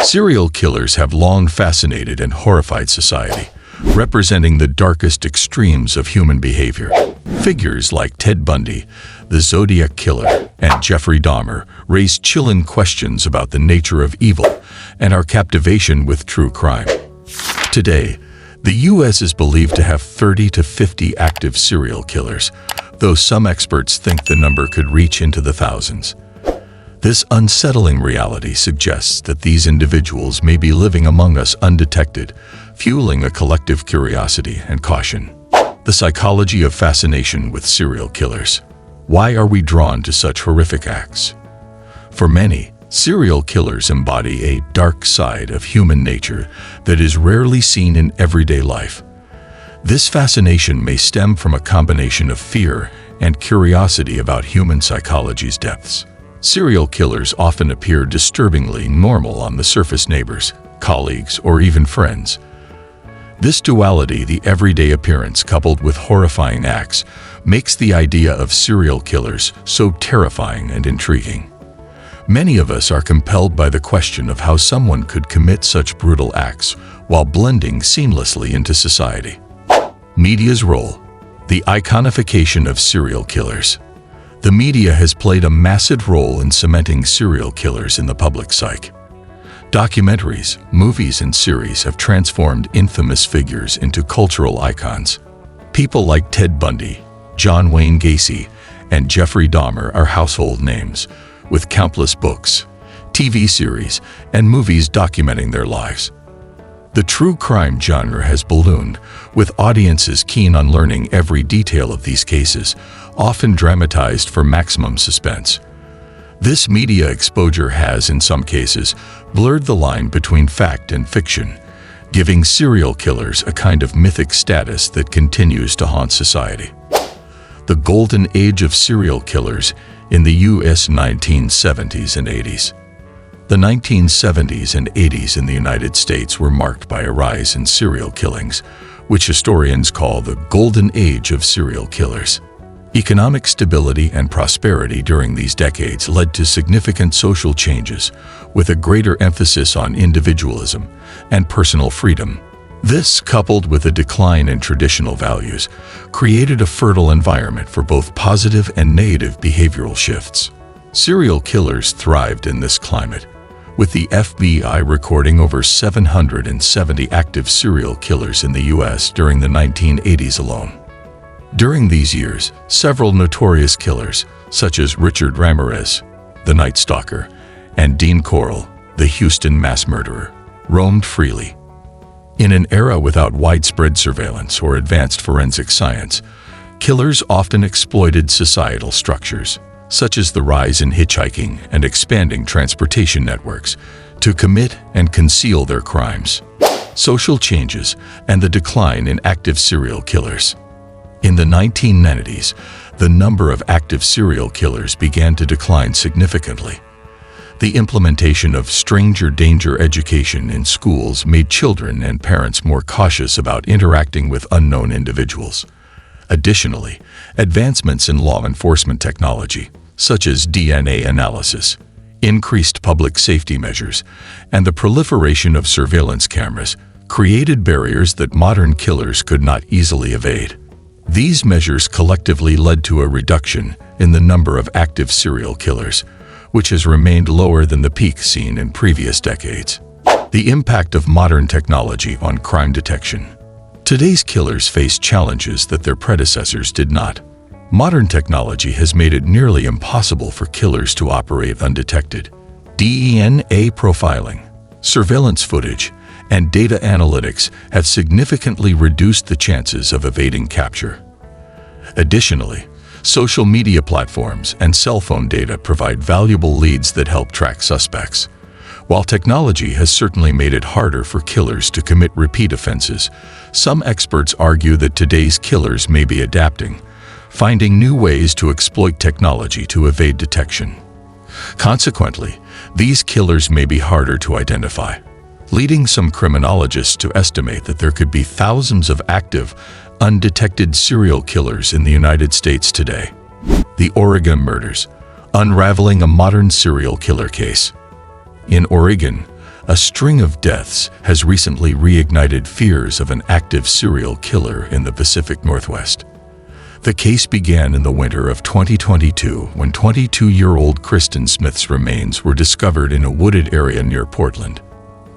Serial killers have long fascinated and horrified society, representing the darkest extremes of human behavior. Figures like Ted Bundy, the Zodiac Killer, and Jeffrey Dahmer raise chilling questions about the nature of evil and our captivation with true crime. Today, the U.S. is believed to have 30 to 50 active serial killers, though some experts think the number could reach into the thousands. This unsettling reality suggests that these individuals may be living among us undetected, fueling a collective curiosity and caution. The psychology of fascination with serial killers. Why are we drawn to such horrific acts? For many, serial killers embody a dark side of human nature that is rarely seen in everyday life. This fascination may stem from a combination of fear and curiosity about human psychology's depths. Serial killers often appear disturbingly normal on the surface: neighbors, colleagues, or even friends. This duality, the everyday appearance coupled with horrifying acts, makes the idea of serial killers so terrifying and intriguing. Many of us are compelled by the question of how someone could commit such brutal acts while blending seamlessly into society. Media's role. The iconification of serial killers. The media has played a massive role in cementing serial killers in the public psyche. Documentaries, movies, and series have transformed infamous figures into cultural icons. People like Ted Bundy, John Wayne Gacy, and Jeffrey Dahmer are household names, with countless books, TV series, and movies documenting their lives. The true crime genre has ballooned, with audiences keen on learning every detail of these cases, often dramatized for maximum suspense. This media exposure has, in some cases, blurred the line between fact and fiction, giving serial killers a kind of mythic status that continues to haunt society. The golden age of serial killers in the U.S. 1970s and 80s. The 1970s and 80s in the United States were marked by a rise in serial killings, which historians call the golden age of serial killers. Economic stability and prosperity during these decades led to significant social changes, with a greater emphasis on individualism and personal freedom. This, coupled with a decline in traditional values, created a fertile environment for both positive and negative behavioral shifts. Serial killers thrived in this climate, with the FBI recording over 770 active serial killers in the U.S. during the 1980s alone. During these years, several notorious killers, such as Richard Ramirez, the Night Stalker, and Dean Corll, the Houston mass murderer, roamed freely. In an era without widespread surveillance or advanced forensic science, killers often exploited societal structures, such as the rise in hitchhiking and expanding transportation networks, to commit and conceal their crimes. Social changes and the decline in active serial killers. In the 1990s, the number of active serial killers began to decline significantly. The implementation of stranger danger education in schools made children and parents more cautious about interacting with unknown individuals. Additionally, advancements in law enforcement technology, such as DNA analysis, increased public safety measures, and the proliferation of surveillance cameras created barriers that modern killers could not easily evade. These measures collectively led to a reduction in the number of active serial killers, which has remained lower than the peak seen in previous decades. The impact of modern technology on crime detection. Today's killers face challenges that their predecessors did not. Modern technology has made it nearly impossible for killers to operate undetected. DNA profiling, surveillance footage, and data analytics have significantly reduced the chances of evading capture. Additionally, social media platforms and cell phone data provide valuable leads that help track suspects. While technology has certainly made it harder for killers to commit repeat offenses, some experts argue that today's killers may be adapting, finding new ways to exploit technology to evade detection. Consequently, these killers may be harder to identify, leading some criminologists to estimate that there could be thousands of active, undetected serial killers in the United States today. The Oregon murders, unraveling a modern serial killer case. In Oregon, A string of deaths has recently reignited fears of an active serial killer in the Pacific Northwest. The case began in the winter of 2022 when 22-year-old Kristen Smith's remains were discovered in a wooded area near Portland.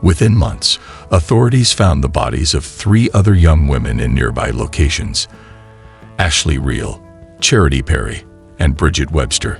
Within months, authorities found the bodies of 3 other young women in nearby locations: Ashley Reel, Charity Perry, and Bridget Webster.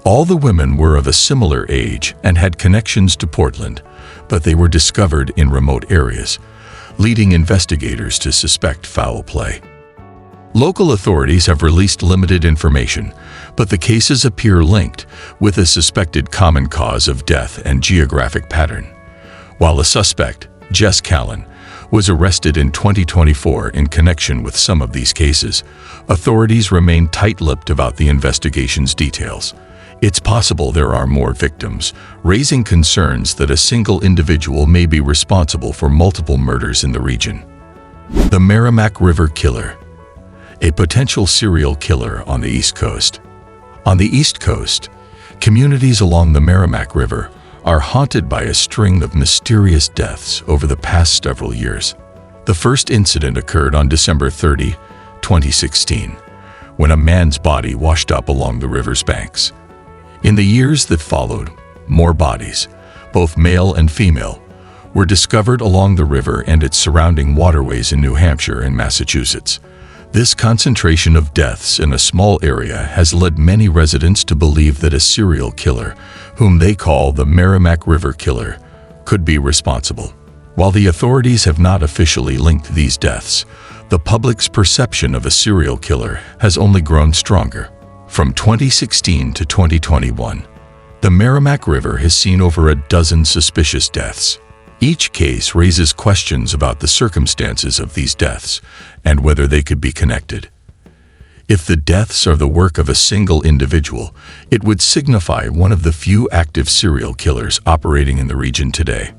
All the women were of a similar age and had connections to Portland, but they were discovered in remote areas, leading investigators to suspect foul play. Local authorities have released limited information, but the cases appear linked, with a suspected common cause of death and geographic pattern. While a suspect, Jess Callan, was arrested in 2024 in connection with some of these cases, authorities remain tight-lipped about the investigation's details. It's possible there are more victims, raising concerns that a single individual may be responsible for multiple murders in the region. The Merrimack River Killer, a potential serial killer on the East Coast. On the East Coast, communities along the Merrimack River are haunted by a string of mysterious deaths over the past several years. The first incident occurred on December 30, 2016, when a man's body washed up along the river's banks. In the years that followed, more bodies, both male and female, were discovered along the river and its surrounding waterways in New Hampshire and Massachusetts. This concentration of deaths in a small area has led many residents to believe that a serial killer, whom they call the Merrimack River Killer, could be responsible. While the authorities have not officially linked these deaths, the public's perception of a serial killer has only grown stronger. From 2016 to 2021, the Merrimack River has seen over a dozen suspicious deaths. Each case raises questions about the circumstances of these deaths and whether they could be connected. If the deaths are the work of a single individual, it would signify one of the few active serial killers operating in the region today.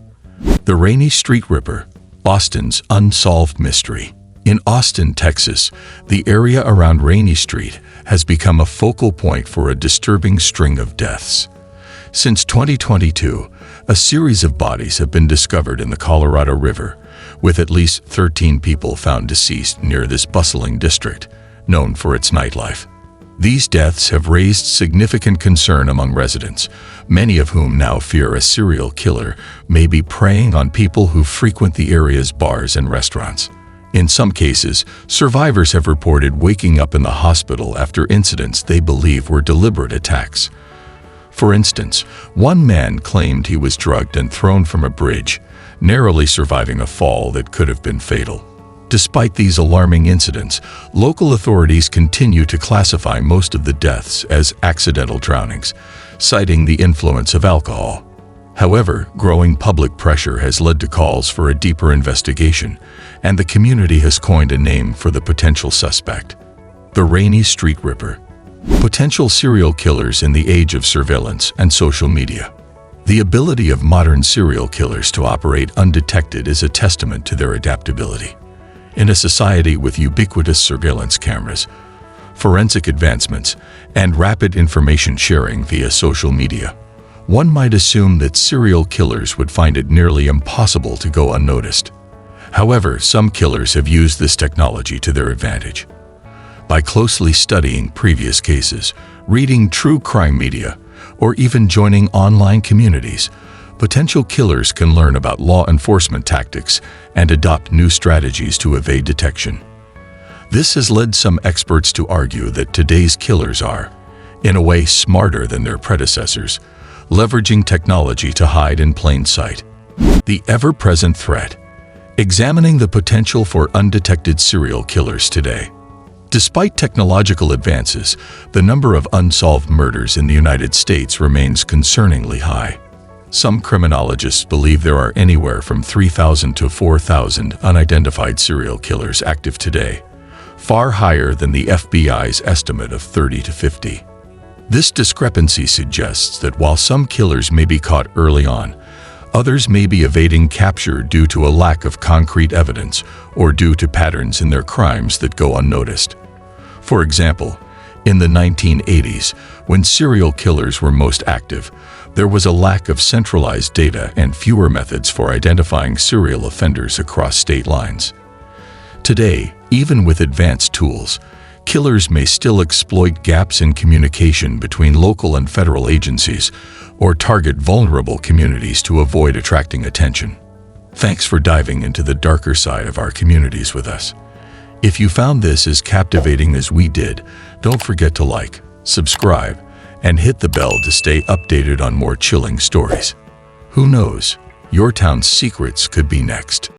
The Rainey Street Ripper, Austin's unsolved mystery. In Austin, Texas, the area around Rainey Street has become a focal point for a disturbing string of deaths. Since 2022, a series of bodies have been discovered in the Colorado River, with at least 13 people found deceased near this bustling district, known for its nightlife. These deaths have raised significant concern among residents, many of whom now fear a serial killer may be preying on people who frequent the area's bars and restaurants. In some cases, survivors have reported waking up in the hospital after incidents they believe were deliberate attacks. For instance, one man claimed he was drugged and thrown from a bridge, narrowly surviving a fall that could have been fatal. Despite these alarming incidents, local authorities continue to classify most of the deaths as accidental drownings, citing the influence of alcohol. However, growing public pressure has led to calls for a deeper investigation, and the community has coined a name for the potential suspect: the Rainey Street Ripper. Potential serial killers in the age of surveillance and social media. The ability of modern serial killers to operate undetected is a testament to their adaptability. In a society with ubiquitous surveillance cameras, forensic advancements, and rapid information sharing via social media, one might assume that serial killers would find it nearly impossible to go unnoticed. However, some killers have used this technology to their advantage. By closely studying previous cases, reading true crime media, or even joining online communities, potential killers can learn about law enforcement tactics and adopt new strategies to evade detection. This has led some experts to argue that today's killers are, in a way, smarter than their predecessors, leveraging technology to hide in plain sight. The ever-present threat. Examining the potential for undetected serial killers today. Despite technological advances, the number of unsolved murders in the United States remains concerningly high. Some criminologists believe there are anywhere from 3,000 to 4,000 unidentified serial killers active today, far higher than the FBI's estimate of 30 to 50. This discrepancy suggests that while some killers may be caught early on, others may be evading capture due to a lack of concrete evidence or due to patterns in their crimes that go unnoticed. For example, in the 1980s, when serial killers were most active, There was a lack of centralized data and fewer methods for identifying serial offenders across state lines. Today, even with advanced tools, killers may still exploit gaps in communication between local and federal agencies or target vulnerable communities to avoid attracting attention. Thanks for diving into the darker side of our communities with us. If you found this as captivating as we did, don't forget to like, subscribe, and hit the bell to stay updated on more chilling stories. Who knows, your town's secrets could be next.